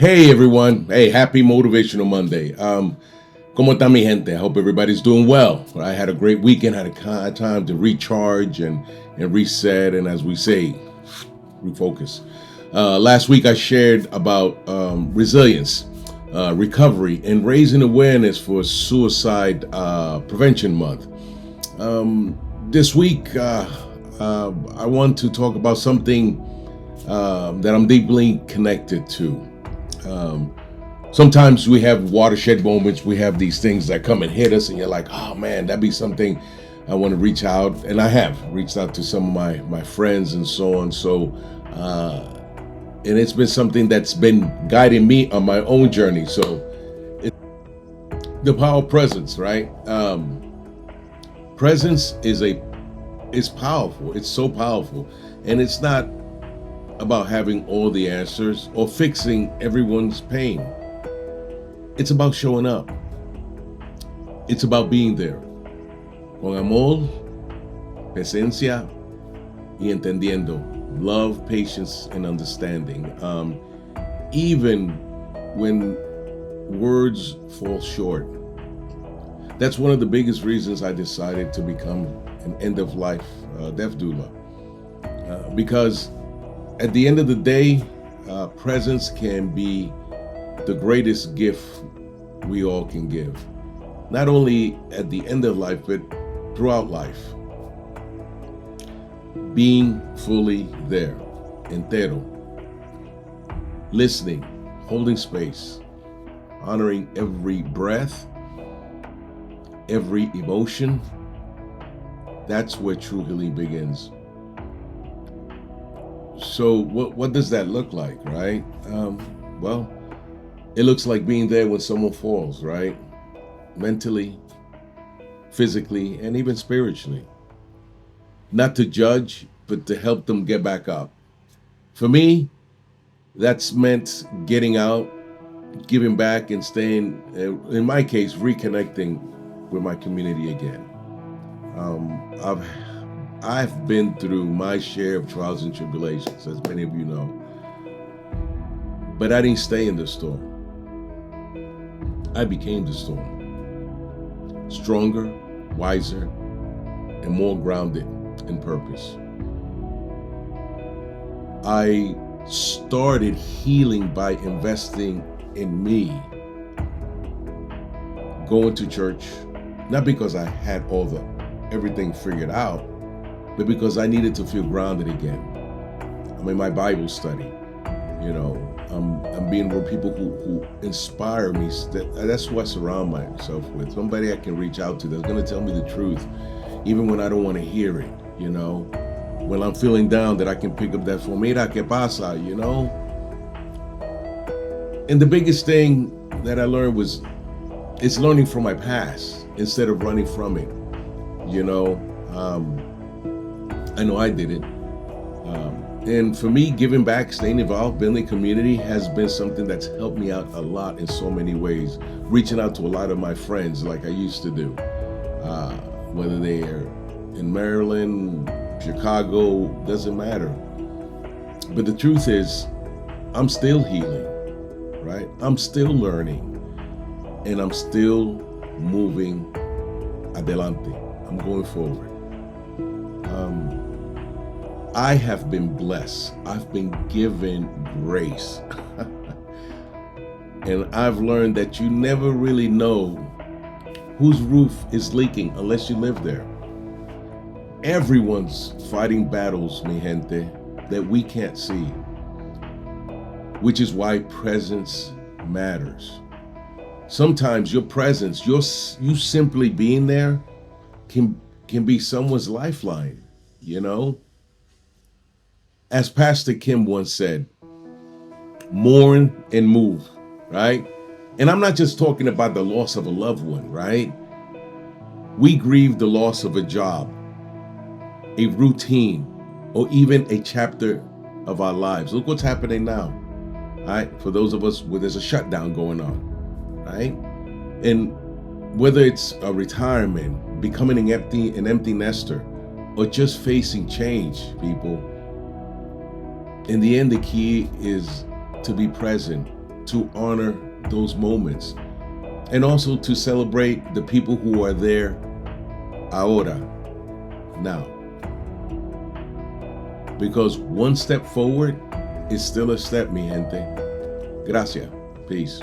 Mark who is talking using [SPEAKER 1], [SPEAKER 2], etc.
[SPEAKER 1] Hey everyone. Hey, happy Motivational Monday. ¿Cómo está mi gente? I hope everybody's doing well. I had a great weekend, had a time to recharge and reset, and as we say, refocus. Last week I shared about resilience, recovery, and raising awareness for Suicide Prevention Month. This week I want to talk about something that I'm deeply connected to. Sometimes we have watershed moments. We have these things that come and hit us, and you're like, "Oh man, that'd be something I want to reach out." And I have reached out to some of my friends and so on. So, and it's been something that's been guiding me on my own journey. So, the power of presence, right? Presence is powerful. It's so powerful, and it's not about having all the answers or fixing everyone's pain. It's about showing up. It's about being there. Con amor, presencia, y entendiendo. Love, patience, and understanding. Even when words fall short. That's one of the biggest reasons I decided to become an end-of-life death doula. Because at the end of the day, presence can be the greatest gift we all can give. Not only at the end of life, but throughout life. Being fully there, entero. Listening, holding space, honoring every breath, every emotion. That's where true healing begins. So what does that look like, right? Well, it looks like being there when someone falls, right? Mentally, physically, and even spiritually. Not to judge, but to help them get back up. For me, that's meant getting out, giving back, and staying, in my case, reconnecting with my community again. I've been through my share of trials and tribulations, as many of you know. But I didn't stay in the storm. I became the storm. Stronger, wiser, and more grounded in purpose. I started healing by investing in me. Going to church, not because I had everything figured out, but because I needed to feel grounded again. I'm in my Bible study, I'm being with people who inspire me. That's who I surround myself with. Somebody I can reach out to that's going to tell me the truth, even when I don't want to hear it, When I'm feeling down, that I can pick up that phone. Mira, ¿qué pasa, And the biggest thing that I learned was, it's learning from my past instead of running from it, I know I did it. And for me, giving back, staying involved, building community has been something that's helped me out a lot in so many ways. Reaching out to a lot of my friends like I used to do, whether they're in Maryland, Chicago, doesn't matter. But the truth is, I'm still healing, right? I'm still learning, and I'm still moving adelante. I'm going forward. I have been blessed. I've been given grace. And I've learned that you never really know whose roof is leaking unless you live there. Everyone's fighting battles, mi gente, that we can't see, which is why presence matters. Sometimes your presence, you simply being there can be someone's lifeline, As Pastor Kim once said, mourn and move, right? And I'm not just talking about the loss of a loved one, right? We grieve the loss of a job, a routine, or even a chapter of our lives. Look what's happening now, right? For those of us where there's a shutdown going on, right? And whether it's a retirement, becoming an empty nester, or just facing change, people, in the end, the key is to be present to honor those moments and also to celebrate the people who are there ahora, now. Because one step forward is still a step, mi gente. Gracias. Peace.